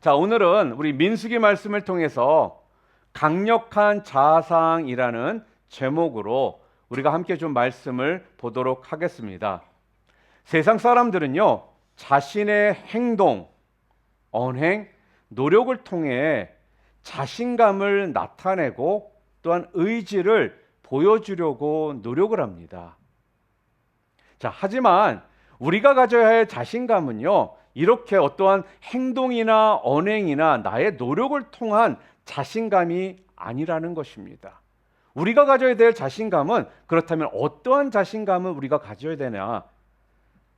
자, 오늘은 우리 민수기 말씀을 통해서 강력한 자상이라는 제목으로 우리가 함께 좀 말씀을 보도록 하겠습니다. 세상 사람들은요, 자신의 행동, 언행, 노력을 통해 자신감을 나타내고 또한 의지를 보여주려고 노력을 합니다. 자, 하지만 우리가 가져야 할 자신감은요, 이렇게 어떠한 행동이나 언행이나 나의 노력을 통한 자신감이 아니라는 것입니다. 우리가 가져야 될 자신감은, 그렇다면 어떠한 자신감을 우리가 가져야 되냐?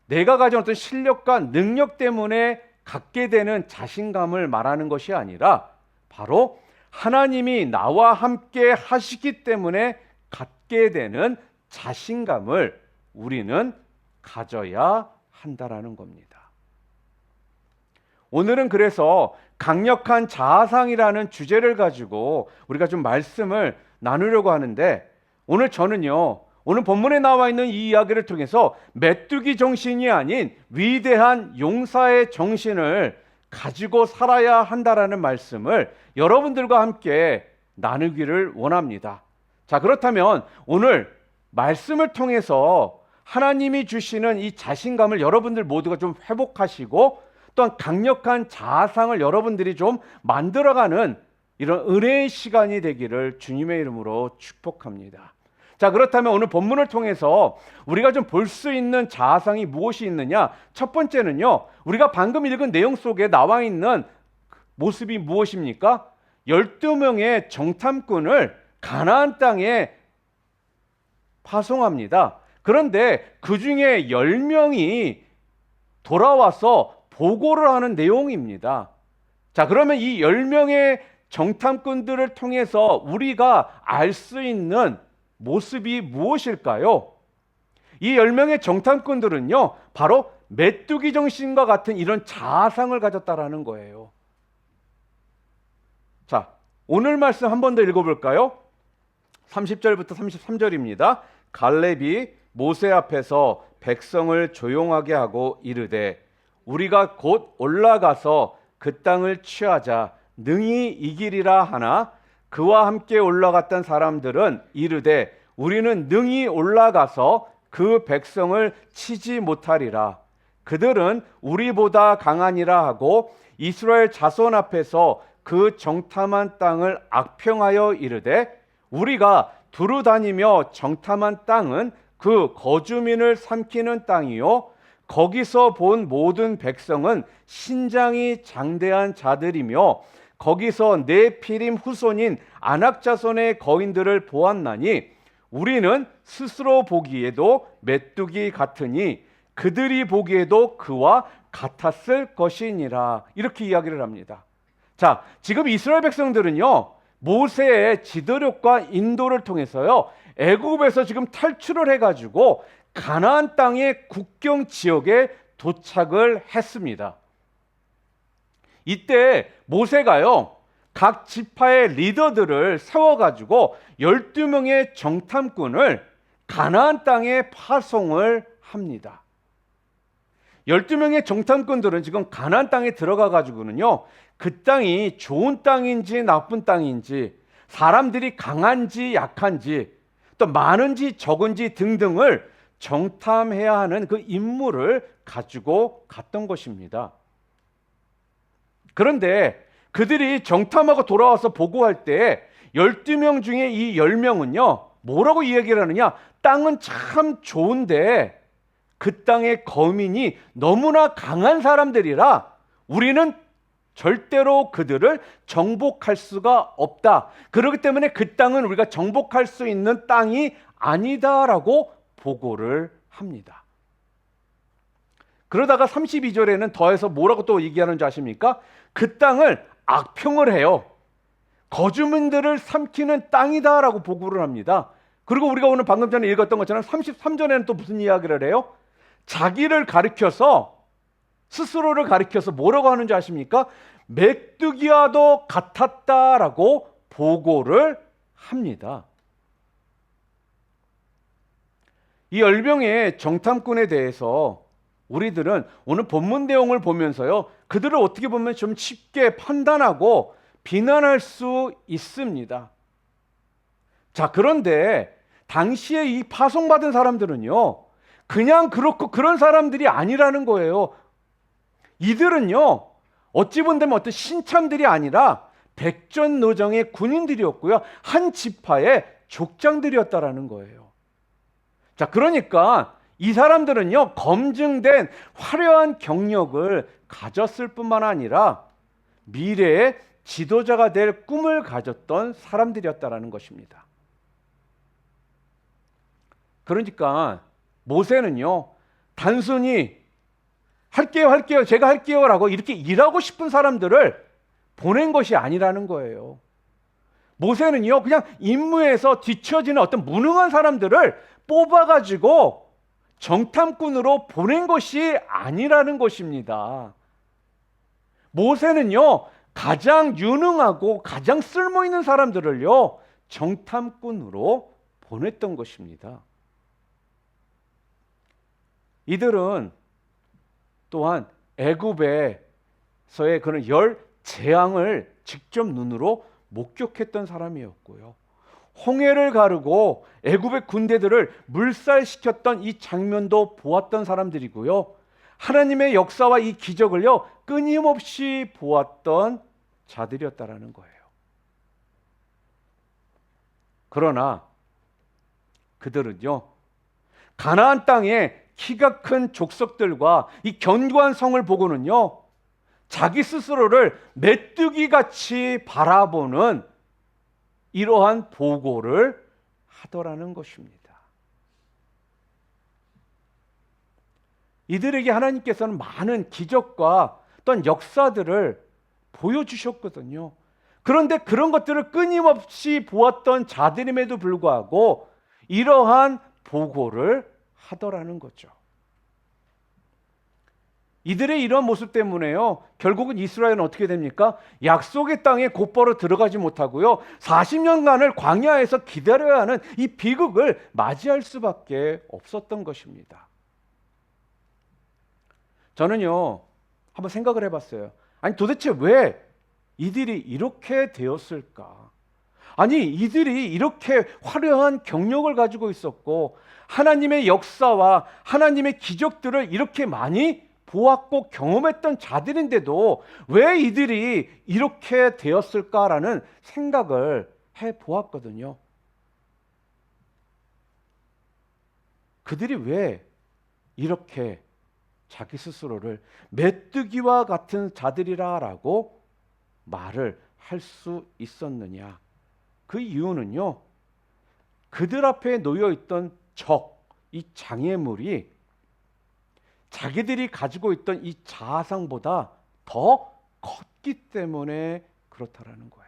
내가 가진 어떤 실력과 능력 때문에 갖게 되는 자신감을 말하는 것이 아니라 바로 하나님이 나와 함께 하시기 때문에 갖게 되는 자신감을 우리는 가져야 한다라는 겁니다. 오늘은 그래서 강력한 자아상이라는 주제를 가지고 우리가 좀 말씀을 나누려고 하는데, 오늘 저는요, 오늘 본문에 나와 있는 이 이야기를 통해서 메뚜기 정신이 아닌 위대한 용사의 정신을 가지고 살아야 한다라는 말씀을 여러분들과 함께 나누기를 원합니다. 자, 그렇다면 오늘 말씀을 통해서 하나님이 주시는 이 자신감을 여러분들 모두가 좀 회복하시고, 또한 강력한 자아상을 여러분들이 좀 만들어가는 이런 은혜의 시간이 되기를 주님의 이름으로 축복합니다. 자, 그렇다면 오늘 본문을 통해서 우리가 좀 볼 수 있는 자아상이 무엇이 있느냐? 첫 번째는요, 우리가 방금 읽은 내용 속에 나와 있는 모습이 무엇입니까? 12명의 정탐꾼을 가나안 땅에 파송합니다. 그런데 그 중에 10명이 돌아와서 보고를 하는 내용입니다. 자, 그러면 이 10명의 정탐꾼들을 통해서 우리가 알 수 있는 모습이 무엇일까요? 이 10명의 정탐꾼들은요, 바로 메뚜기 정신과 같은 이런 자아상을 가졌다라는 거예요. 자, 오늘 말씀 한 번 더 읽어볼까요? 30절부터 33절입니다. 갈렙이 모세 앞에서 백성을 조용하게 하고 이르되, 우리가 곧 올라가서 그 땅을 취하자 능히 이기리라 하나, 그와 함께 올라갔던 사람들은 이르되 우리는 능히 올라가서 그 백성을 치지 못하리라. 그들은 우리보다 강하니라 하고 이스라엘 자손 앞에서 그 정탐한 땅을 악평하여 이르되, 우리가 두루 다니며 정탐한 땅은 그 거주민을 삼키는 땅이요, 거기서 본 모든 백성은 신장이 장대한 자들이며 거기서 내 피림 후손인 아낙 자손의 거인들을 보았나니 우리는 스스로 보기에도 메뚜기 같으니 그들이 보기에도 그와 같았을 것이니라. 이렇게 이야기를 합니다. 자, 지금 이스라엘 백성들은요, 모세의 지도력과 인도를 통해서요, 애굽에서 지금 탈출을 해가지고 가나안 땅의 국경 지역에 도착을 했습니다. 이때 모세가요, 각 지파의 리더들을 세워가지고 12명의 정탐꾼을 가나안 땅에 파송을 합니다. 12명의 정탐꾼들은 지금 가나안 땅에 들어가가지고는요, 그 땅이 좋은 땅인지 나쁜 땅인지, 사람들이 강한지 약한지, 또 많은지 적은지 등등을 정탐해야 하는 그 임무를 가지고 갔던 것입니다. 그런데 그들이 정탐하고 돌아와서 보고할 때 12명 중에 이 10명은요, 뭐라고 이야기를 하느냐? 땅은 참 좋은데 그 땅의 거민이 너무나 강한 사람들이라 우리는 절대로 그들을 정복할 수가 없다. 그렇기 때문에 그 땅은 우리가 정복할 수 있는 땅이 아니다라고 보고를 합니다. 그러다가 32절에는 더해서 뭐라고 또 얘기하는지 아십니까? 그 땅을 악평을 해요. 거주민들을 삼키는 땅이다라고 보고를 합니다. 그리고 우리가 오늘 방금 전에 읽었던 것처럼 33절에는 또 무슨 이야기를 해요? 자기를 가리켜서, 스스로를 가리켜서 뭐라고 하는지 아십니까? 메뚜기와도 같았다라고 보고를 합니다. 이 10명의 정탐꾼에 대해서 우리들은 오늘 본문 내용을 보면서요, 그들을 어떻게 보면 좀 쉽게 판단하고 비난할 수 있습니다. 자, 그런데 당시에 이 파송받은 사람들은요, 그냥 그렇고 그런 사람들이 아니라는 거예요. 이들은요, 어찌 본다면 어떤 신참들이 아니라 백전노정의 군인들이었고요, 한 지파의 족장들이었다라는 거예요. 자, 그러니까 이 사람들은요, 검증된 화려한 경력을 가졌을 뿐만 아니라 미래의 지도자가 될 꿈을 가졌던 사람들이었다라는 것입니다. 그러니까 모세는요, 단순히 할게요, 제가 할게요 라고 이렇게 일하고 싶은 사람들을 보낸 것이 아니라는 거예요. 모세는요, 그냥 임무에서 뒤처지는 어떤 무능한 사람들을 뽑아가지고 정탐꾼으로 보낸 것이 아니라는 것입니다. 모세는요, 가장 유능하고 가장 쓸모있는 사람들을요, 정탐꾼으로 보냈던 것입니다. 이들은 또한 애굽에서의 그런 열 재앙을 직접 눈으로 목격했던 사람이었고요, 홍해를 가르고 애굽의 군대들을 물살시켰던 이 장면도 보았던 사람들이고요, 하나님의 역사와 이 기적을요, 끊임없이 보았던 자들이었다라는 거예요. 그러나 그들은요, 가나안 땅에 키가 큰 족속들과 이 견고한 성을 보고는요, 자기 스스로를 메뚜기같이 바라보는 이러한 보고를 하더라는 것입니다. 이들에게 하나님께서는 많은 기적과 또한 역사들을 보여주셨거든요. 그런데 그런 것들을 끊임없이 보았던 자들임에도 불구하고 이러한 보고를 하더라는 거죠. 이들의 이런 모습 때문에요, 결국은 이스라엘은 어떻게 됩니까? 약속의 땅에 곧바로 들어가지 못하고요, 40년간을 광야에서 기다려야 하는 이 비극을 맞이할 수밖에 없었던 것입니다. 저는요, 한번 생각을 해봤어요. 아니, 도대체 왜 이들이 이렇게 되었을까? 아니, 이들이 이렇게 화려한 경력을 가지고 있었고 하나님의 역사와 하나님의 기적들을 이렇게 많이 보았고 경험했던 자들인데도 왜 이들이 이렇게 되었을까라는 생각을 해보았거든요. 그들이 왜 이렇게 자기 스스로를 메뚜기와 같은 자들이라고 말을 할 수 있었느냐? 그 이유는요, 그들 앞에 놓여 있던 이 장애물이 자기들이 가지고 있던 이 자아상보다 더 컸기 때문에 그렇다라는 거예요.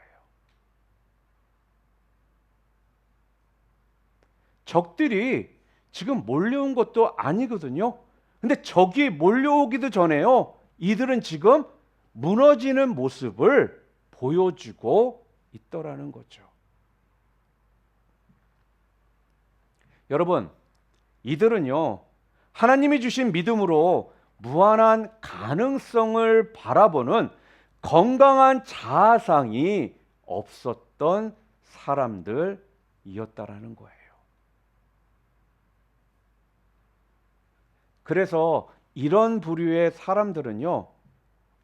적들이 지금 몰려온 것도 아니거든요. 근데 적이 몰려오기도 전에요, 이들은 지금 무너지는 모습을 보여주고 있더라는 거죠. 여러분, 이들은요, 하나님이 주신 믿음으로 무한한 가능성을 바라보는 건강한 자아상이 없었던 사람들이었다라는 거예요. 그래서 이런 부류의 사람들은요,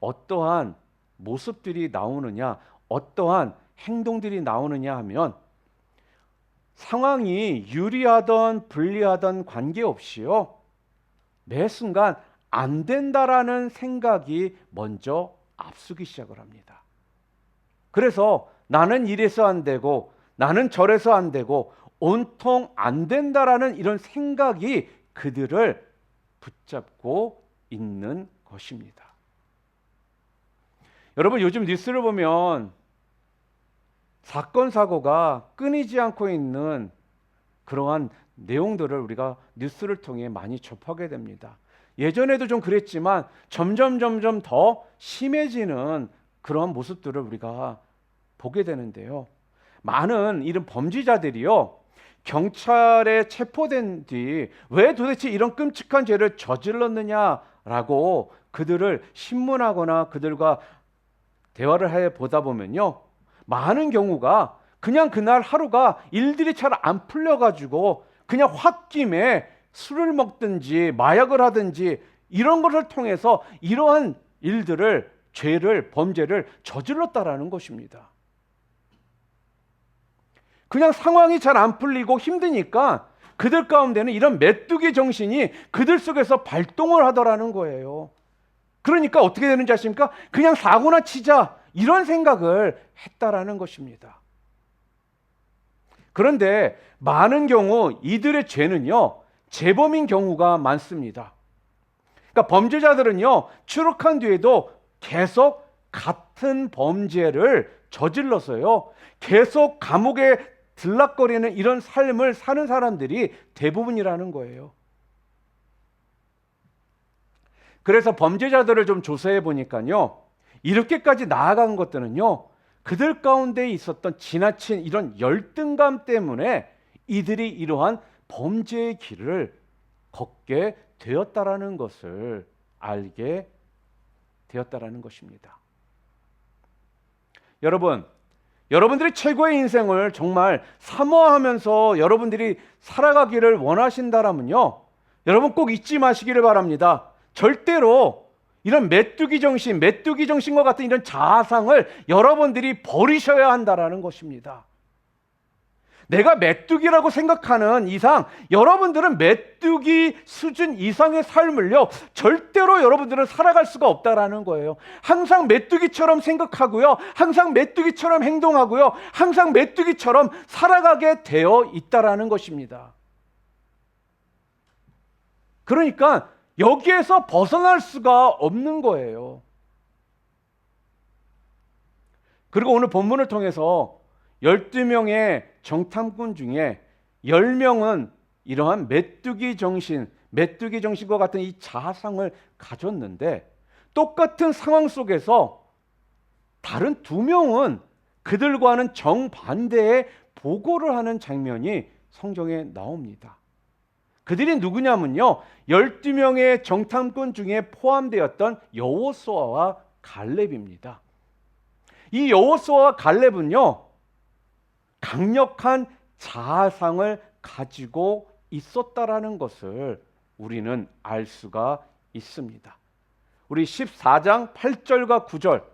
어떠한 모습들이 나오느냐, 어떠한 행동들이 나오느냐 하면 상황이 유리하던 불리하던 관계없이요, 매 순간 안 된다라는 생각이 먼저 앞서기 시작을 합니다. 그래서 나는 이래서 안 되고 나는 저래서 안 되고 온통 안 된다라는 이런 생각이 그들을 붙잡고 있는 것입니다. 여러분, 요즘 뉴스를 보면 사건 사고가 끊이지 않고 있는 그러한 내용들을 우리가 뉴스를 통해 많이 접하게 됩니다. 예전에도 좀 그랬지만 점점 더 심해지는 그런 모습들을 우리가 보게 되는데요, 많은 이런 범죄자들이요, 경찰에 체포된 뒤 왜 도대체 이런 끔찍한 죄를 저질렀느냐라고 그들을 신문하거나 그들과 대화를 해 보다 보면요, 많은 경우가 그냥 그날 하루가 일들이 잘 안 풀려가지고 그냥 홧김에 술을 먹든지 마약을 하든지 이런 것을 통해서 이러한 일들을, 죄를, 범죄를 저질렀다라는 것입니다. 그냥 상황이 잘 안 풀리고 힘드니까 그들 가운데는 이런 메뚜기 정신이 그들 속에서 발동을 하더라는 거예요. 그러니까 어떻게 되는지 아십니까? 그냥 사고나 치자, 이런 생각을 했다라는 것입니다. 그런데 많은 경우 이들의 죄는요, 재범인 경우가 많습니다. 그러니까 범죄자들은요, 추록한 뒤에도 계속 같은 범죄를 저질러서요, 계속 감옥에 들락거리는 이런 삶을 사는 사람들이 대부분이라는 거예요. 그래서 범죄자들을 좀 조사해 보니까요, 이렇게까지 나아간 것들은요, 그들 가운데 있었던 지나친 이런 열등감 때문에 이들이 이러한 범죄의 길을 걷게 되었다라는 것을 알게 되었다라는 것입니다. 여러분들이 최고의 인생을 정말 사모하면서 여러분들이 살아가기를 원하신다라면요, 여러분 꼭 잊지 마시기를 바랍니다. 절대로 이런 메뚜기 정신과 같은 이런 자아상을 여러분들이 버리셔야 한다라는 것입니다. 내가 메뚜기라고 생각하는 이상 여러분들은 메뚜기 수준 이상의 삶을요, 절대로 여러분들은 살아갈 수가 없다라는 거예요. 항상 메뚜기처럼 생각하고요, 항상 메뚜기처럼 행동하고요, 항상 메뚜기처럼 살아가게 되어 있다라는 것입니다. 그러니까 여기에서 벗어날 수가 없는 거예요. 그리고 오늘 본문을 통해서 12명의 정탐꾼 중에 10명은 이러한 메뚜기 정신과 같은 이 자아상을 가졌는데, 똑같은 상황 속에서 다른 2명은 그들과는 정반대의 보고를 하는 장면이 성경에 나옵니다. 그들이 누구냐면요, 12명의 정탐꾼 중에 포함되었던 여호수아와 갈렙입니다. 이 여호수아와 갈렙은요, 강력한 자아상을 가지고 있었다라는 것을 우리는 알 수가 있습니다. 우리 14장 8절과 9절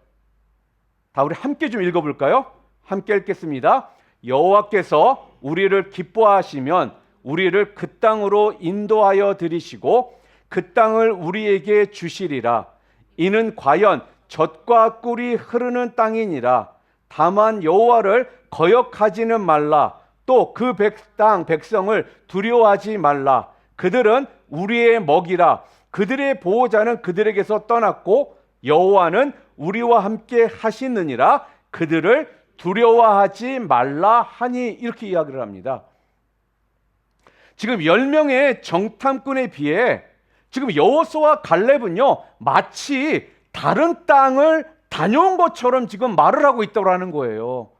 다 우리 함께 좀 읽어볼까요? 함께 읽겠습니다. 여호와께서 우리를 기뻐하시면 우리를 그 땅으로 인도하여 들이시고 그 땅을 우리에게 주시리라. 이는 과연 젖과 꿀이 흐르는 땅이니라. 다만 여호와를 거역하지는 말라. 또 그 백성을 두려워하지 말라. 그들은 우리의 먹이라. 그들의 보호자는 그들에게서 떠났고 여호와는 우리와 함께 하시느니라. 그들을 두려워하지 말라 하니, 이렇게 이야기를 합니다. 지금 10명의 정탐꾼에 비해 지금 여호수아와 갈렙은요, 마치 다른 땅을 다녀온 것처럼 지금 말을 하고 있다고 하는 거예요.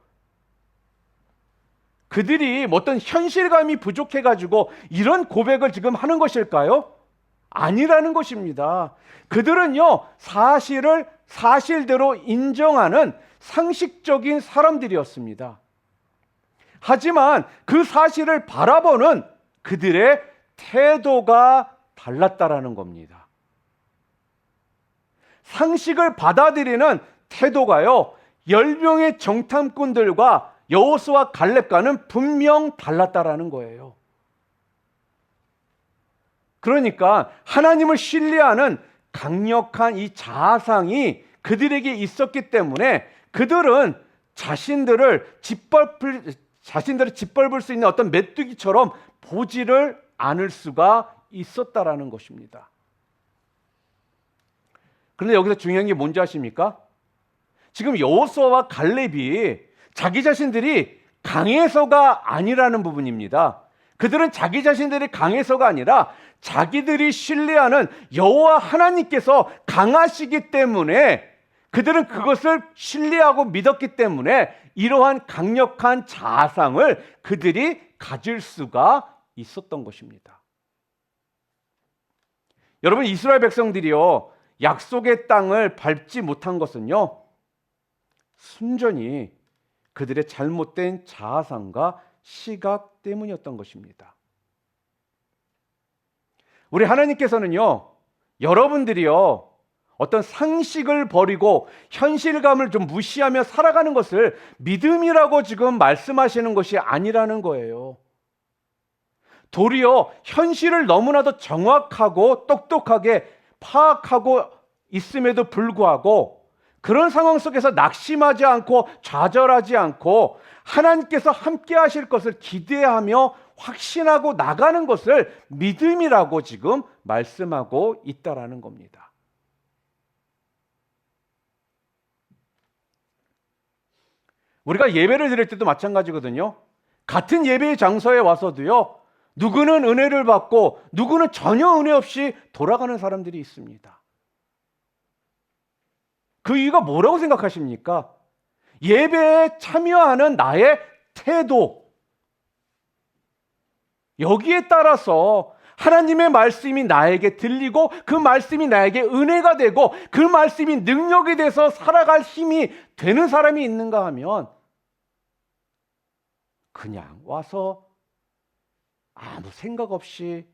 그들이 어떤 현실감이 부족해가지고 이런 고백을 지금 하는 것일까요? 아니라는 것입니다. 그들은요, 사실을 사실대로 인정하는 상식적인 사람들이었습니다. 하지만 그 사실을 바라보는 그들의 태도가 달랐다라는 겁니다. 상식을 받아들이는 태도가요, 10명의 정탐꾼들과 여호수아 갈렙과는 분명 달랐다라는 거예요. 그러니까 하나님을 신뢰하는 강력한 이 자아상이 그들에게 있었기 때문에 그들은 자신들을 짓밟을 수 있는 어떤 메뚜기처럼 보지를 않을 수가 있었다라는 것입니다. 그런데 여기서 중요한 게 뭔지 아십니까? 지금 여호수아와 갈렙이 자기 자신들이 강해서가 아니라는 부분입니다. 그들은 자기 자신들이 강해서가 아니라 자기들이 신뢰하는 여호와 하나님께서 강하시기 때문에 그들은 그것을 신뢰하고 믿었기 때문에 이러한 강력한 자아상을 그들이 가질 수가 있었던 것입니다. 여러분, 이스라엘 백성들이요, 약속의 땅을 밟지 못한 것은요, 순전히 그들의 잘못된 자아상과 시각 때문이었던 것입니다. 우리 하나님께서는요, 여러분들이요, 어떤 상식을 버리고 현실감을 좀 무시하며 살아가는 것을 믿음이라고 지금 말씀하시는 것이 아니라는 거예요. 도리어 현실을 너무나도 정확하고 똑똑하게 파악하고 있음에도 불구하고 그런 상황 속에서 낙심하지 않고 좌절하지 않고 하나님께서 함께 하실 것을 기대하며 확신하고 나가는 것을 믿음이라고 지금 말씀하고 있다라는 겁니다. 우리가 예배를 드릴 때도 마찬가지거든요. 같은 예배의 장소에 와서도요, 누구는 은혜를 받고 누구는 전혀 은혜 없이 돌아가는 사람들이 있습니다. 그 이유가 뭐라고 생각하십니까? 예배에 참여하는 나의 태도, 여기에 따라서 하나님의 말씀이 나에게 들리고 그 말씀이 나에게 은혜가 되고 그 말씀이 능력이 돼서 살아갈 힘이 되는 사람이 있는가 하면 그냥 와서 아무 생각 없이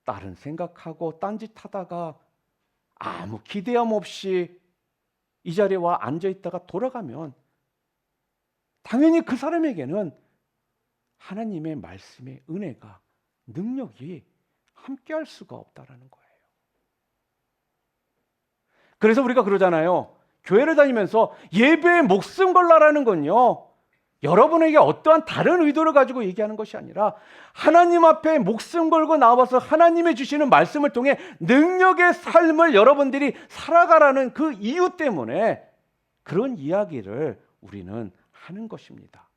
다른 생각하고 딴짓하다가 아무 기대함 없이 이 자리에 와 앉아있다가 돌아가면 당연히 그 사람에게는 하나님의 말씀의 은혜가, 능력이 함께할 수가 없다라는 거예요. 그래서 우리가 그러잖아요. 교회를 다니면서 예배에 목숨 걸라라는 건요, 여러분에게 어떠한 다른 의도를 가지고 얘기하는 것이 아니라 하나님 앞에 목숨 걸고 나와서 하나님의 주시는 말씀을 통해 능력의 삶을 여러분들이 살아가라는 그 이유 때문에 그런 이야기를 우리는 하는 것입니다.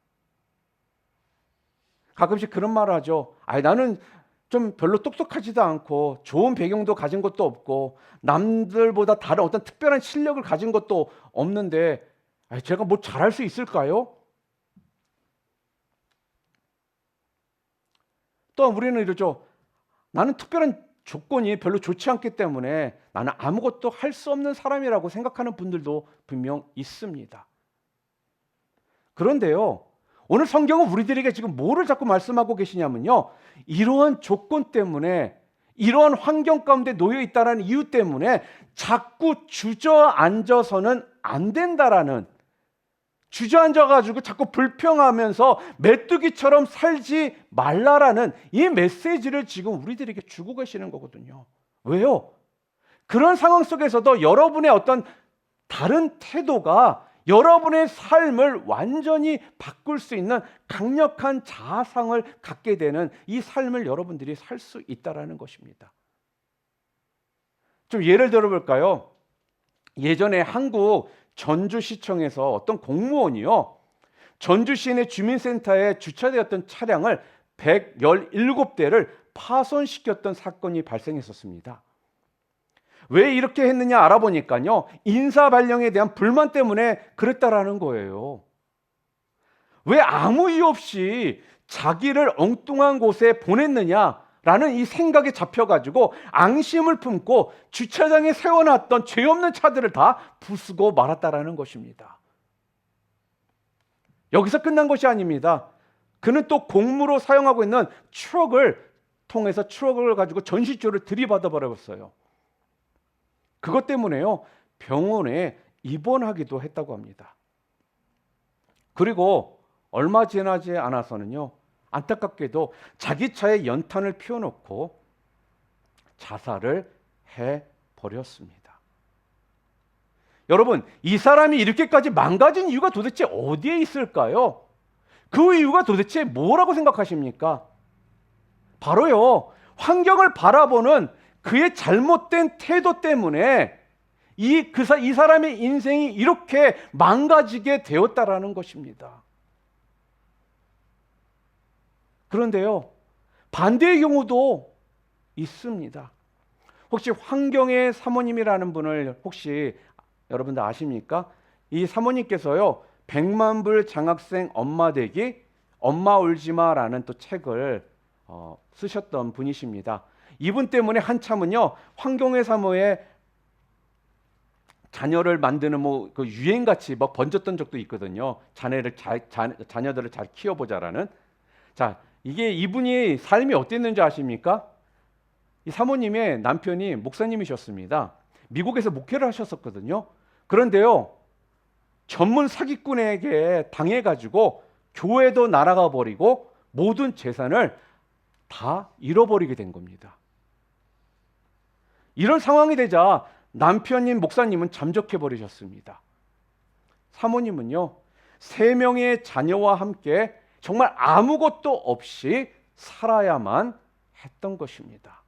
가끔씩 그런 말을 하죠. 나는 좀 별로 똑똑하지도 않고 좋은 배경도 가진 것도 없고 남들보다 다른 어떤 특별한 실력을 가진 것도 없는데 제가 뭐 잘할 수 있을까요? 또 우리는 이러죠. 나는 특별한 조건이 별로 좋지 않기 때문에 나는 아무것도 할 수 없는 사람이라고 생각하는 분들도 분명 있습니다. 그런데요, 오늘 성경은 우리들에게 지금 뭐를 자꾸 말씀하고 계시냐면요, 이러한 조건 때문에, 이러한 환경 가운데 놓여 있다는 이유 때문에 자꾸 주저앉아서는 안 된다라는, 주저앉아가지고 자꾸 불평하면서 메뚜기처럼 살지 말라라는 이 메시지를 지금 우리들에게 주고 계시는 거거든요. 왜요? 그런 상황 속에서도 여러분의 어떤 다른 태도가 여러분의 삶을 완전히 바꿀 수 있는 강력한 자아상을 갖게 되는 이 삶을 여러분들이 살 수 있다라는 것입니다. 좀 예를 들어볼까요? 예전에 한국 전주시청에서 어떤 공무원이요, 전주 시내 주민센터에 주차되었던 차량을 117대를 파손시켰던 사건이 발생했었습니다. 왜 이렇게 했느냐 알아보니까요, 인사 발령에 대한 불만 때문에 그랬다라는 거예요. 왜 아무 이유 없이 자기를 엉뚱한 곳에 보냈느냐라는 이 생각에 잡혀가지고 앙심을 품고 주차장에 세워놨던 죄 없는 차들을 다 부수고 말았다라는 것입니다. 여기서 끝난 것이 아닙니다. 그는 또 공무로 사용하고 있는 트럭을 통해서 트럭을 가지고 전시조를 들이받아 버렸어요. 그것 때문에요, 병원에 입원하기도 했다고 합니다. 그리고 얼마 지나지 않아서는요, 안타깝게도 자기 차에 연탄을 피워놓고 자살을 해버렸습니다. 여러분, 이 사람이 이렇게까지 망가진 이유가 도대체 어디에 있을까요? 그 이유가 도대체 뭐라고 생각하십니까? 바로요, 환경을 바라보는 그의 잘못된 태도 때문에 이 사람의 인생이 이렇게 망가지게 되었다라는 것입니다. 그런데요, 반대의 경우도 있습니다. 혹시 환경의 사모님이라는 분을 혹시 여러분들 아십니까? 이 사모님께서요 100만 불 장학생 엄마 되기, 엄마 울지마라는 또 책을 쓰셨던 분이십니다. 이분 때문에 한참은요 환경의 사모에 자녀를 만드는 그 유행같이 막 번졌던 적도 있거든요. 자녀들을 잘 키워보자라는. 자, 이게 이분이 삶이 어땠는지 아십니까? 이 사모님의 남편이 목사님이셨습니다. 미국에서 목회를 하셨었거든요. 그런데요, 전문 사기꾼에게 당해가지고 교회도 날아가 버리고 모든 재산을 다 잃어버리게 된 겁니다. 이런 상황이 되자 남편인 목사님은 잠적해 버리셨습니다. 사모님은요 3명의 자녀와 함께 정말 아무것도 없이 살아야만 했던 것입니다.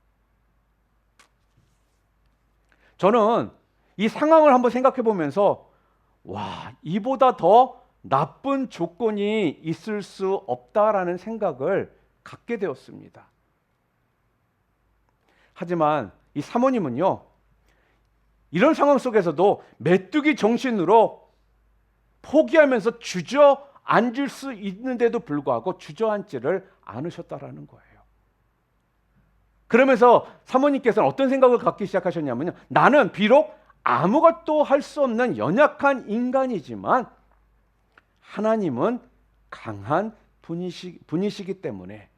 저는 이 상황을 한번 생각해 보면서 와, 이보다 더 나쁜 조건이 있을 수 없다라는 생각을 갖게 되었습니다. 하지만 이 사모님은요 이런 상황 속에서도 메뚜기 정신으로 포기하면서 주저앉을 수 있는데도 불구하고 주저앉지를 않으셨다라는 거예요. 그러면서 사모님께서는 어떤 생각을 갖기 시작하셨냐면요, 나는 비록 아무것도 할 수 없는 연약한 인간이지만 하나님은 강한 분이시기 때문에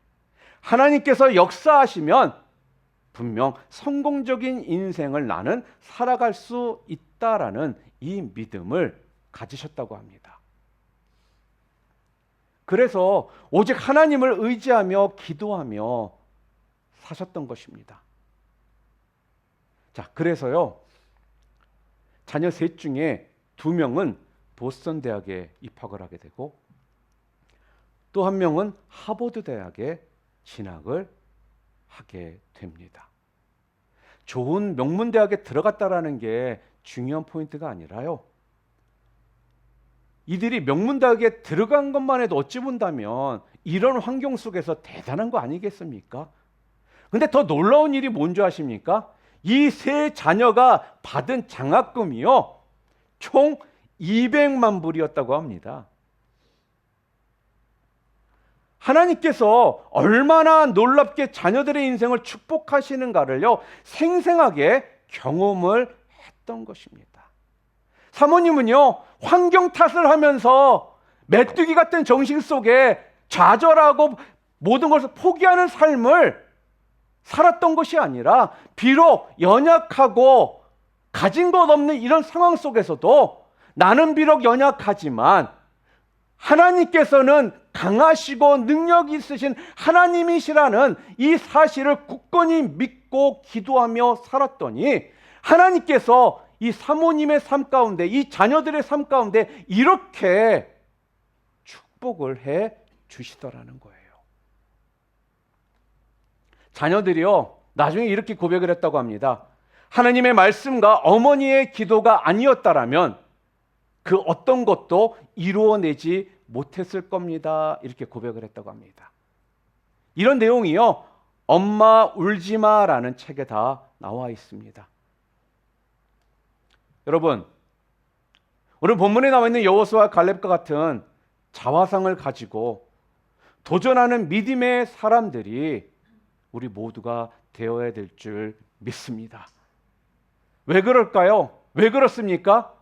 하나님께서 역사하시면 분명 성공적인 인생을 나는 살아갈 수 있다라는 이 믿음을 가지셨다고 합니다. 그래서 오직 하나님을 의지하며 기도하며 사셨던 것입니다. 자, 그래서요 자녀 셋 중에 2명은 보스턴 대학에 입학을 하게 되고 또 1명은 하버드 대학에 진학을 하게 됩니다. 좋은 명문 대학에 들어갔다라는 게 중요한 포인트가 아니라요, 이들이 명문 대학에 들어간 것만 해도 어찌 본다면 이런 환경 속에서 대단한 거 아니겠습니까? 근데 더 놀라운 일이 뭔지 아십니까? 이 3 자녀가 받은 장학금이요 총 200만 불이었다고 합니다. 하나님께서 얼마나 놀랍게 자녀들의 인생을 축복하시는가를요 생생하게 경험을 했던 것입니다. 사모님은요 환경 탓을 하면서 메뚜기 같은 정신 속에 좌절하고 모든 것을 포기하는 삶을 살았던 것이 아니라 비록 연약하고 가진 것 없는 이런 상황 속에서도 나는 비록 연약하지만 하나님께서는 강하시고 능력 있으신 하나님이시라는 이 사실을 굳건히 믿고 기도하며 살았더니 하나님께서 이 사모님의 삶 가운데, 이 자녀들의 삶 가운데 이렇게 축복을 해 주시더라는 거예요. 자녀들이요 나중에 이렇게 고백을 했다고 합니다. 하나님의 말씀과 어머니의 기도가 아니었다라면 그 어떤 것도 이루어내지 못했을 겁니다. 이렇게 고백을 했다고 합니다. 이런 내용이요 엄마 울지마라는 책에 다 나와 있습니다. 여러분, 오늘 본문에 나와 있는 여호수아와 갈렙과 같은 자화상을 가지고 도전하는 믿음의 사람들이 우리 모두가 되어야 될 줄 믿습니다. 왜 그럴까요? 왜 그렇습니까?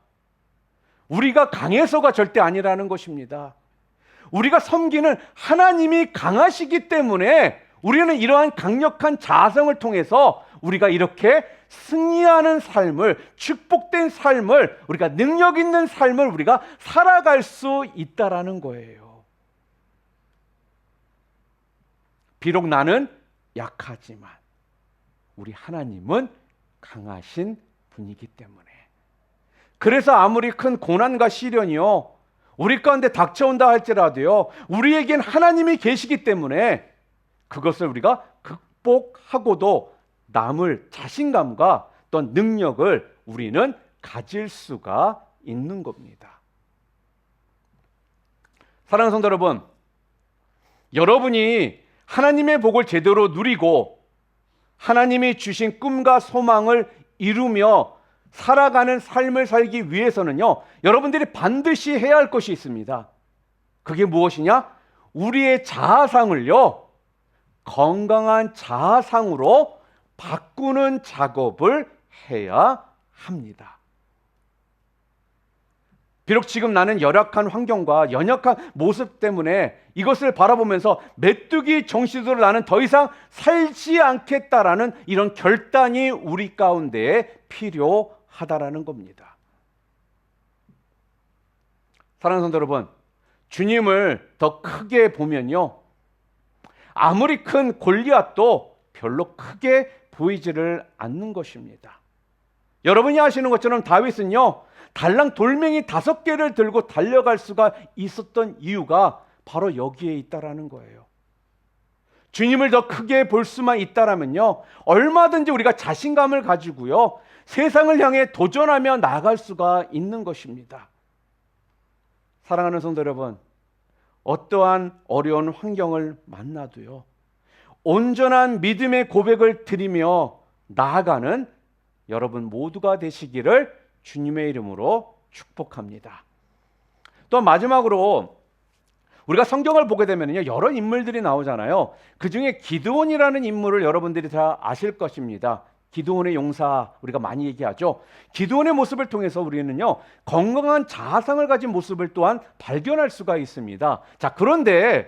우리가 강해서가 절대 아니라는 것입니다. 우리가 섬기는 하나님이 강하시기 때문에 우리는 이러한 강력한 자성을 통해서 우리가 이렇게 승리하는 삶을, 축복된 삶을, 우리가 능력 있는 삶을 우리가 살아갈 수 있다라는 거예요. 비록 나는 약하지만 우리 하나님은 강하신 분이기 때문에, 그래서 아무리 큰 고난과 시련이요 우리 가운데 닥쳐온다 할지라도요 우리에겐 하나님이 계시기 때문에 그것을 우리가 극복하고도 남을 자신감과 또 능력을 우리는 가질 수가 있는 겁니다. 사랑하는 성도 여러분, 여러분이 하나님의 복을 제대로 누리고 하나님이 주신 꿈과 소망을 이루며 살아가는 삶을 살기 위해서는요, 여러분들이 반드시 해야 할 것이 있습니다. 그게 무엇이냐? 우리의 자아상을요, 건강한 자아상으로 바꾸는 작업을 해야 합니다. 비록 지금 나는 열악한 환경과 연약한 모습 때문에 이것을 바라보면서 메뚜기 정신으로 나는 더 이상 살지 않겠다라는 이런 결단이 우리 가운데에 필요하다라는 겁니다. 사랑하는 성도 여러분, 주님을 더 크게 보면요, 아무리 큰 골리앗도 별로 크게 보이지를 않는 것입니다. 여러분이 아시는 것처럼 다윗은요, 달랑 돌멩이 5개를 들고 달려갈 수가 있었던 이유가 바로 여기에 있다라는 거예요. 주님을 더 크게 볼 수만 있다라면요, 얼마든지 우리가 자신감을 가지고요, 세상을 향해 도전하며 나아갈 수가 있는 것입니다. 사랑하는 성도 여러분, 어떠한 어려운 환경을 만나도요, 온전한 믿음의 고백을 드리며 나아가는 여러분 모두가 되시기를 주님의 이름으로 축복합니다. 또 마지막으로 우리가 성경을 보게 되면요, 여러 인물들이 나오잖아요. 그 중에 기드온이라는 인물을 여러분들이 다 아실 것입니다. 기드온의 용사, 우리가 많이 얘기하죠. 기드온의 모습을 통해서 우리는요, 건강한 자아상을 가진 모습을 또한 발견할 수가 있습니다. 자, 그런데요,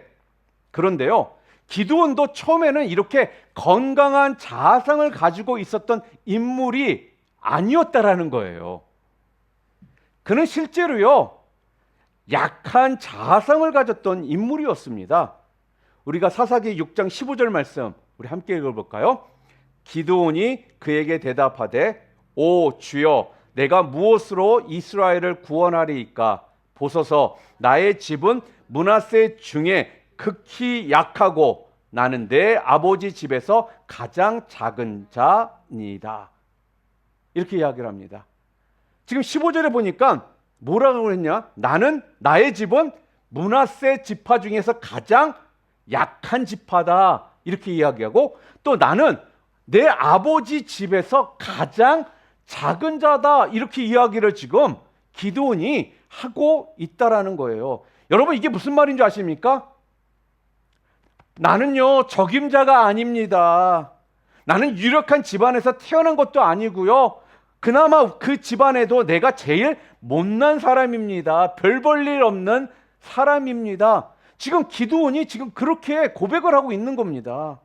기드온도 처음에는 이렇게 건강한 자아상을 가지고 있었던 인물이 아니었다라는 거예요. 그는 실제로요, 약한 자아상을 가졌던 인물이었습니다. 우리가 사사기 6장 15절 말씀 우리 함께 읽어볼까요? 기드온이 그에게 대답하되, 오 주여, 내가 무엇으로 이스라엘을 구원하리이까? 보소서, 나의 집은 므낫세 중에 극히 약하고 나는 내 아버지 집에서 가장 작은 자니이다. 이렇게 이야기를 합니다. 지금 15절에 보니까 뭐라고 했냐? 나의 집은 므낫세 지파 중에서 가장 약한 지파다, 이렇게 이야기하고, 또 나는 내 아버지 집에서 가장 작은 자다, 이렇게 이야기를 지금 기드온이 하고 있다라는 거예요. 여러분, 이게 무슨 말인 줄 아십니까? 나는요, 적임자가 아닙니다. 나는 유력한 집안에서 태어난 것도 아니고요, 그나마 그 집안에도 내가 제일 못난 사람입니다. 별 볼 일 없는 사람입니다. 지금 기드온이 지금 그렇게 고백을 하고 있는 겁니다.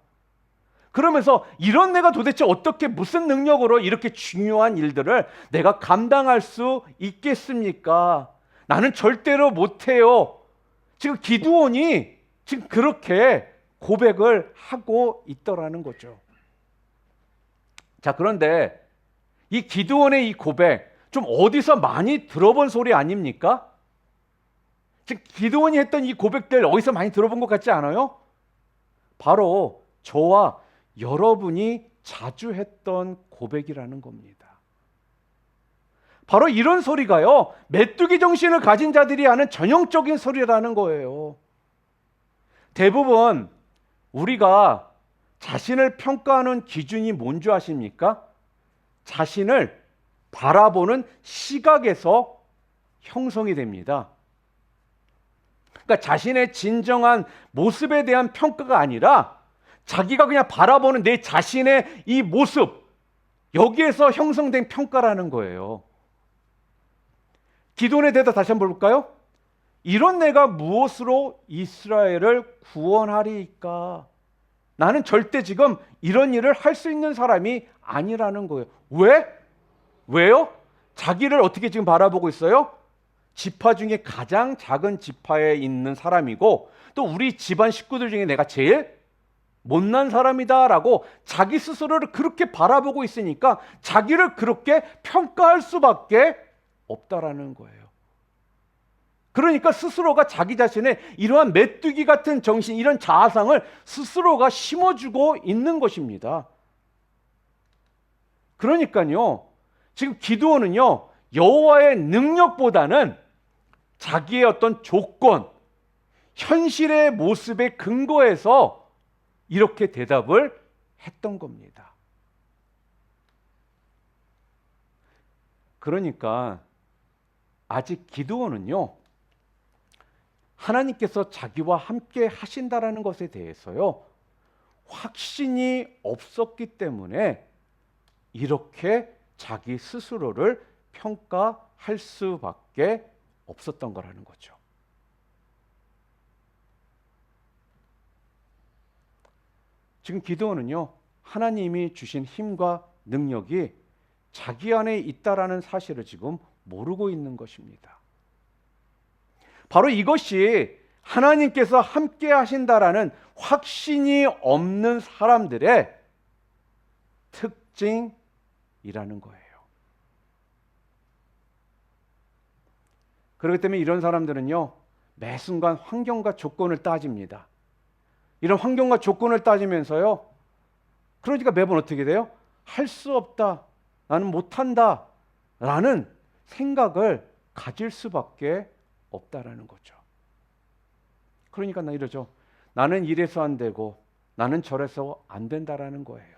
그러면서 이런 내가 도대체 어떻게, 무슨 능력으로 이렇게 중요한 일들을 내가 감당할 수 있겠습니까? 나는 절대로 못해요. 지금 기드온이 지금 그렇게 고백을 하고 있더라는 거죠. 자, 그런데 이 기드온의 이 고백, 좀 어디서 많이 들어본 소리 아닙니까? 즉, 기드온이 했던 이 고백들 어디서 많이 들어본 것 같지 않아요? 바로 저와 여러분이 자주 했던 고백이라는 겁니다. 바로 이런 소리가요, 메뚜기 정신을 가진 자들이 하는 전형적인 소리라는 거예요. 대부분 우리가 자신을 평가하는 기준이 뭔지 아십니까? 자신을 바라보는 시각에서 형성이 됩니다. 그러니까 자신의 진정한 모습에 대한 평가가 아니라 자기가 그냥 바라보는 내 자신의 이 모습, 여기에서 형성된 평가라는 거예요. 기드온의 대답 다시 한번 볼까요? 이런 내가 무엇으로 이스라엘을 구원하리이까? 나는 절대 지금 이런 일을 할 수 있는 사람이 아니라는 거예요. 왜요? 자기를 어떻게 지금 바라보고 있어요? 지파 중에 가장 작은 지파에 있는 사람이고, 또 우리 집안 식구들 중에 내가 제일 못난 사람이다라고 자기 스스로를 그렇게 바라보고 있으니까 자기를 그렇게 평가할 수밖에 없다라는 거예요. 그러니까 스스로가 자기 자신의 이러한 메뚜기 같은 정신, 이런 자아상을 스스로가 심어주고 있는 것입니다. 그러니까요, 지금 기드온은요, 여호와의 능력보다는 자기의 어떤 조건, 현실의 모습에 근거해서 이렇게 대답을 했던 겁니다. 그러니까 아직 기드온은요, 하나님께서 자기와 함께 하신다라는 것에 대해서요, 확신이 없었기 때문에 이렇게 자기 스스로를 평가할 수밖에 없었던 거라는 거죠. 지금 기드온은요, 하나님이 주신 힘과 능력이 자기 안에 있다라는 사실을 지금 모르고 있는 것입니다. 바로 이것이 하나님께서 함께 하신다라는 확신이 없는 사람들의 특징이라는 거예요. 그렇기 때문에 이런 사람들은요, 매 순간 환경과 조건을 따집니다. 이런 환경과 조건을 따지면서요, 그러니까 매번 어떻게 돼요? 할 수 없다, 나는 못한다 라는 생각을 가질 수밖에 없다라는 거죠. 그러니까 나 이러죠. 나는 이래서 안 되고 나는 저래서 안 된다라는 거예요.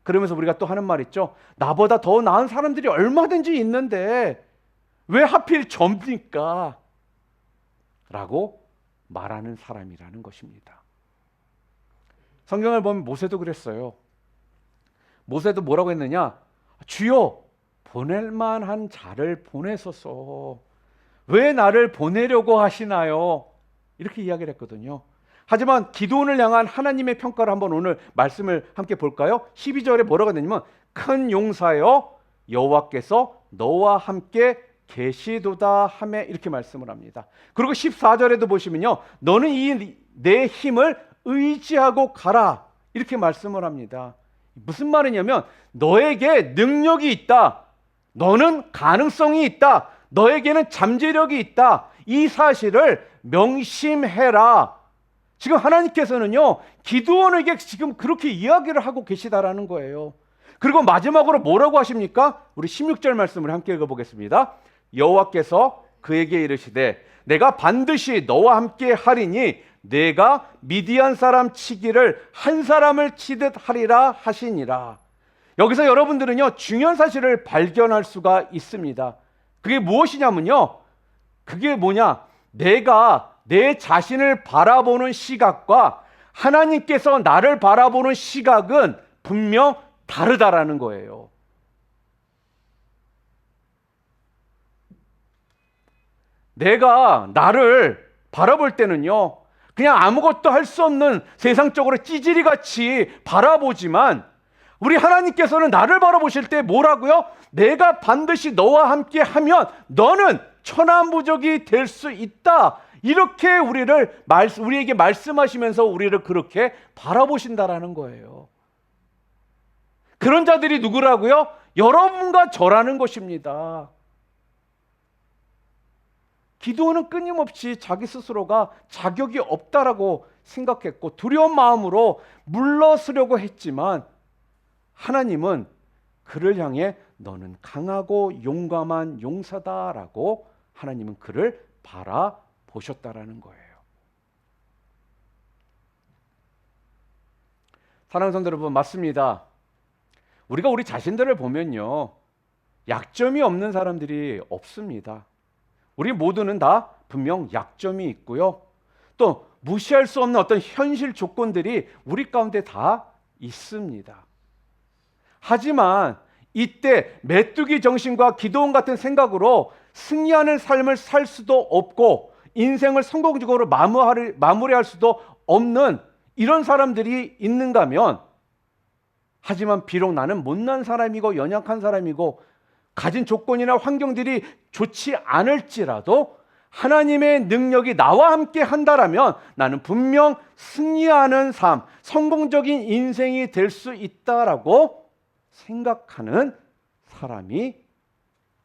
그러면서 우리가 또 하는 말 있죠. 나보다 더 나은 사람들이 얼마든지 있는데 왜 하필 접니까? 라고 말하는 사람이라는 것입니다. 성경을 보면 모세도 그랬어요. 모세도 뭐라고 했느냐? 주여, 보낼 만한 자를 보내소서. 왜 나를 보내려고 하시나요? 이렇게 이야기를 했거든요. 하지만 기드온을 향한 하나님의 평가를 한번 오늘 말씀을 함께 볼까요? 12절에 뭐라고 했냐면 큰 용사여 여호와께서 너와 함께 계시도다 하며 이렇게 말씀을 합니다. 그리고 14절에도 보시면요, 너는 이 내 힘을 의지하고 가라 이렇게 말씀을 합니다. 무슨 말이냐면 너에게 능력이 있다, 너는 가능성이 있다, 너에게는 잠재력이 있다, 이 사실을 명심해라. 지금 하나님께서는요, 기드온에게 지금 그렇게 이야기를 하고 계시다라는 거예요. 그리고 마지막으로 뭐라고 하십니까? 우리 16절 말씀을 함께 읽어보겠습니다. 여호와께서 그에게 이르시되 내가 반드시 너와 함께 하리니 내가 미디안 사람 치기를 한 사람을 치듯 하리라 하시니라. 여기서 여러분들은요, 중요한 사실을 발견할 수가 있습니다. 그게 무엇이냐면요, 그게 뭐냐, 내가 내 자신을 바라보는 시각과 하나님께서 나를 바라보는 시각은 분명 다르다라는 거예요. 내가 나를 바라볼 때는요, 그냥 아무것도 할 수 없는 세상적으로 찌질이같이 바라보지만 우리 하나님께서는 나를 바라보실 때 뭐라고요? 내가 반드시 너와 함께 하면 너는 천하무적이 될 수 있다. 이렇게 우리에게 말씀하시면서 우리를 그렇게 바라보신다라는 거예요. 그런 자들이 누구라고요? 여러분과 저라는 것입니다. 기드온은 끊임없이 자기 스스로가 자격이 없다라고 생각했고 두려운 마음으로 물러서려고 했지만 하나님은 그를 향해 너는 강하고 용감한 용사다라고 하나님은 그를 바라보셨다라는 거예요. 사랑하는 성도 여러분, 맞습니다. 우리가 우리 자신들을 보면요, 약점이 없는 사람들이 없습니다. 우리 모두는 다 분명 약점이 있고요, 또 무시할 수 없는 어떤 현실 조건들이 우리 가운데 다 있습니다. 하지만 이때 메뚜기 정신과 기드온 같은 생각으로 승리하는 삶을 살 수도 없고 인생을 성공적으로 마무리할 수도 없는 이런 사람들이 있는가 하면, 하지만 비록 나는 못난 사람이고 연약한 사람이고 가진 조건이나 환경들이 좋지 않을지라도 하나님의 능력이 나와 함께 한다라면 나는 분명 승리하는 삶, 성공적인 인생이 될 수 있다라고 생각하는 사람이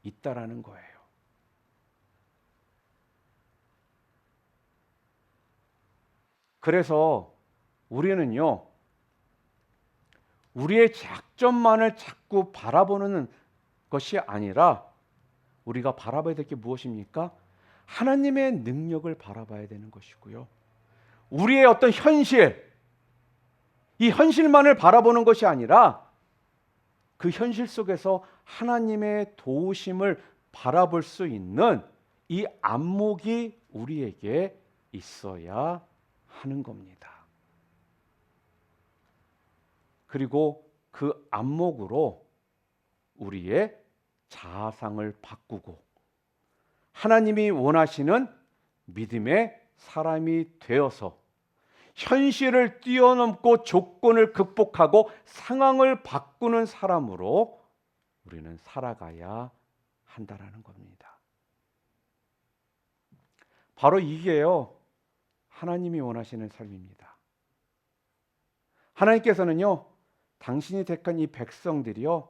있다라는 거예요. 그래서 우리는요, 우리의 약점만을 자꾸 바라보는 것이 아니라 우리가 바라봐야 될 게 무엇입니까? 하나님의 능력을 바라봐야 되는 것이고요, 우리의 어떤 현실, 이 현실만을 바라보는 것이 아니라 그 현실 속에서 하나님의 도우심을 바라볼 수 있는 이 안목이 우리에게 있어야 하는 겁니다. 그리고 그 안목으로 우리의 자아상을 바꾸고 하나님이 원하시는 믿음의 사람이 되어서 현실을 뛰어넘고 조건을 극복하고 상황을 바꾸는 사람으로 우리는 살아가야 한다라는 겁니다. 바로 이게요, 하나님이 원하시는 삶입니다. 하나님께서는요, 당신이 택한 이 백성들이요,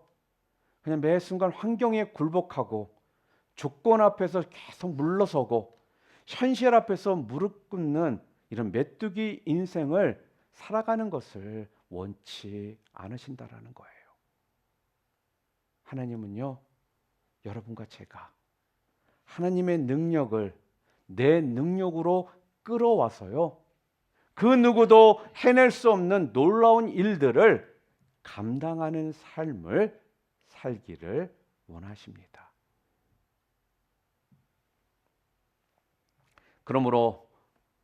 그냥 매 순간 환경에 굴복하고 조건 앞에서 계속 물러서고 현실 앞에서 무릎 꿇는 이런 메뚜기 인생을 살아가는 것을 원치 않으신다라는 거예요. 하나님은요, 여러분과 제가 하나님의 능력을 내 능력으로 끌어와서요, 그 누구도 해낼 수 없는 놀라운 일들을 감당하는 삶을 살기를 원하십니다. 그러므로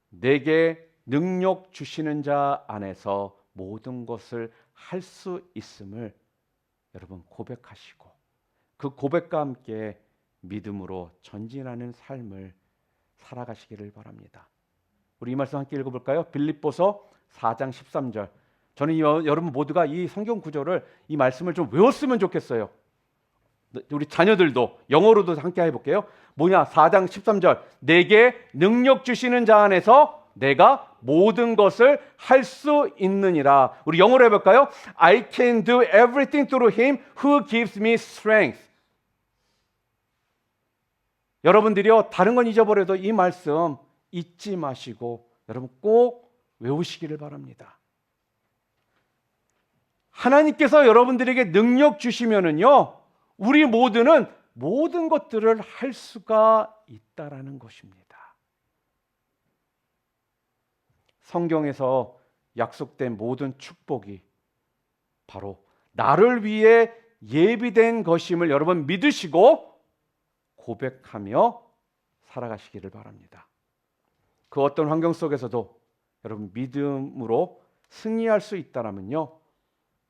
내게 능력 주시는 자 안에서 모든 것을 할 수 있음을 여러분 고백하시고 그 고백과 함께 믿음으로 전진하는 삶을 살아가시기를 바랍니다. 우리 이 말씀 함께 읽어볼까요? 빌립보서 4장 13절. 저는 여러분 모두가 이 성경 구절을, 이 말씀을 좀 외웠으면 좋겠어요. 우리 자녀들도 영어로도 함께 해볼게요. 뭐냐? 4장 13절. 내게 능력 주시는 자 안에서 내가 모든 것을 할 수 있느니라. 우리 영어로 해볼까요? I can do everything through him who gives me strength. 여러분들이요, 다른 건 잊어버려도 이 말씀 잊지 마시고 여러분 꼭 외우시기를 바랍니다. 하나님께서 여러분들에게 능력 주시면은요, 우리 모두는 모든 것들을 할 수가 있다라는 것입니다. 성경에서 약속된 모든 축복이 바로 나를 위해 예비된 것임을 여러분 믿으시고 고백하며 살아가시기를 바랍니다. 그 어떤 환경 속에서도 여러분 믿음으로 승리할 수 있다라면요,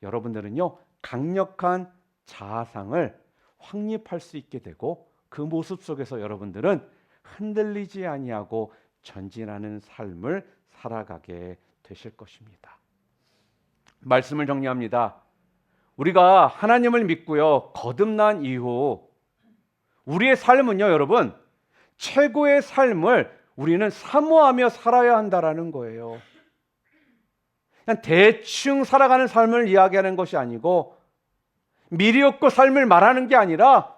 여러분들은요 강력한 자아상을 확립할 수 있게 되고 그 모습 속에서 여러분들은 흔들리지 아니하고 전진하는 삶을 살아가게 되실 것입니다. 말씀을 정리합니다. 우리가 하나님을 믿고요 거듭난 이후 우리의 삶은요 여러분 최고의 삶을 우리는 사모하며 살아야 한다라는 거예요. 그냥 대충 살아가는 삶을 이야기하는 것이 아니고 미리없고 삶을 말하는 게 아니라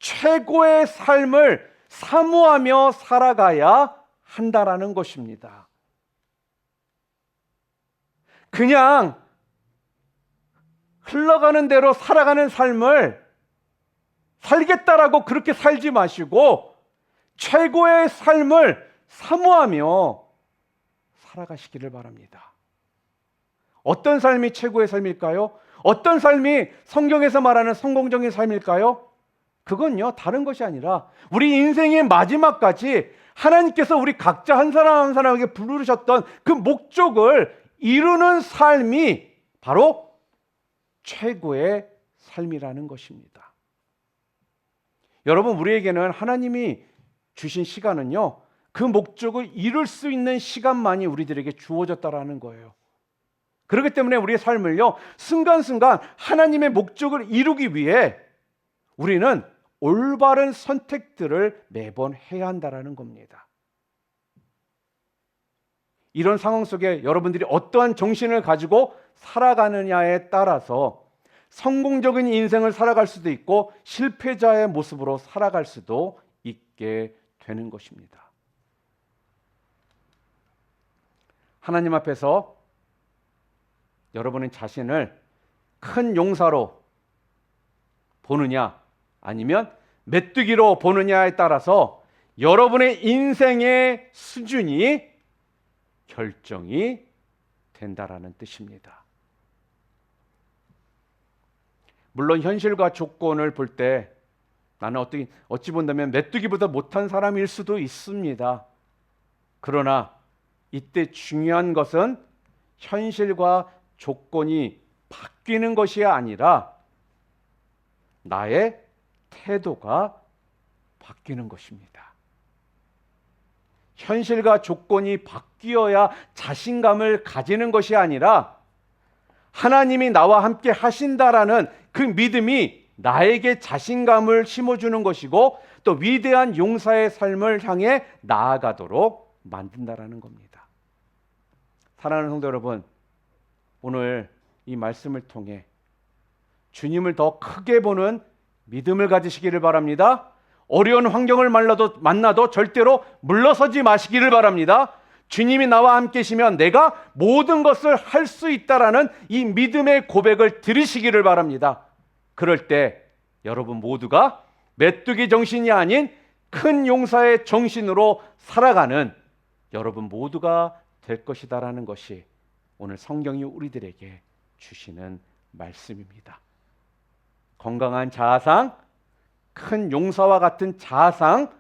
최고의 삶을 사모하며 살아가야 한다라는 것입니다. 그냥 흘러가는 대로 살아가는 삶을 살겠다라고 그렇게 살지 마시고 최고의 삶을 사모하며 살아가시기를 바랍니다. 어떤 삶이 최고의 삶일까요? 어떤 삶이 성경에서 말하는 성공적인 삶일까요? 그건요 다른 것이 아니라 우리 인생의 마지막까지 하나님께서 우리 각자 한 사람 한 사람에게 부르셨던 그 목적을 이루는 삶이 바로 최고의 삶이라는 것입니다. 여러분, 우리에게는 하나님이 주신 시간은요 그 목적을 이룰 수 있는 시간만이 우리들에게 주어졌다라는 거예요. 그렇기 때문에 우리의 삶을요 순간순간 하나님의 목적을 이루기 위해 우리는 올바른 선택들을 매번 해야 한다라는 겁니다. 이런 상황 속에 여러분들이 어떠한 정신을 가지고 살아가느냐에 따라서 성공적인 인생을 살아갈 수도 있고 실패자의 모습으로 살아갈 수도 있게 되는 것입니다. 하나님 앞에서 여러분의 자신을 큰 용사로 보느냐 아니면 메뚜기로 보느냐에 따라서 여러분의 인생의 수준이 결정이 된다라는 뜻입니다. 물론 현실과 조건을 볼 때 나는 어찌 본다면 메뚜기보다 못한 사람일 수도 있습니다. 그러나 이때 중요한 것은 현실과 조건이 바뀌는 것이 아니라 나의 태도가 바뀌는 것입니다. 현실과 조건이 바뀌어야 자신감을 가지는 것이 아니라 하나님이 나와 함께 하신다라는 그 믿음이 나에게 자신감을 심어주는 것이고 또 위대한 용사의 삶을 향해 나아가도록 만든다라는 겁니다. 사랑하는 성도 여러분, 오늘 이 말씀을 통해 주님을 더 크게 보는 믿음을 가지시기를 바랍니다. 어려운 환경을 만나도 절대로 물러서지 마시기를 바랍니다. 주님이 나와 함께시면 내가 모든 것을 할 수 있다라는 이 믿음의 고백을 들으시기를 바랍니다. 그럴 때 여러분 모두가 메뚜기 정신이 아닌 큰 용사의 정신으로 살아가는 여러분 모두가 될 것이다라는 것이 오늘 성경이 우리들에게 주시는 말씀입니다. 건강한 자아상, 큰 용사와 같은 자아상,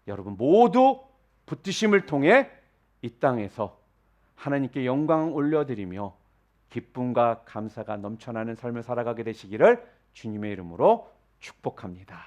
여러분 모두 붙드심을 통해 이 땅에서 하나님께 영광 올려드리며 기쁨과 감사가 넘쳐나는 삶을 살아가게 되시기를 주님의 이름으로 축복합니다.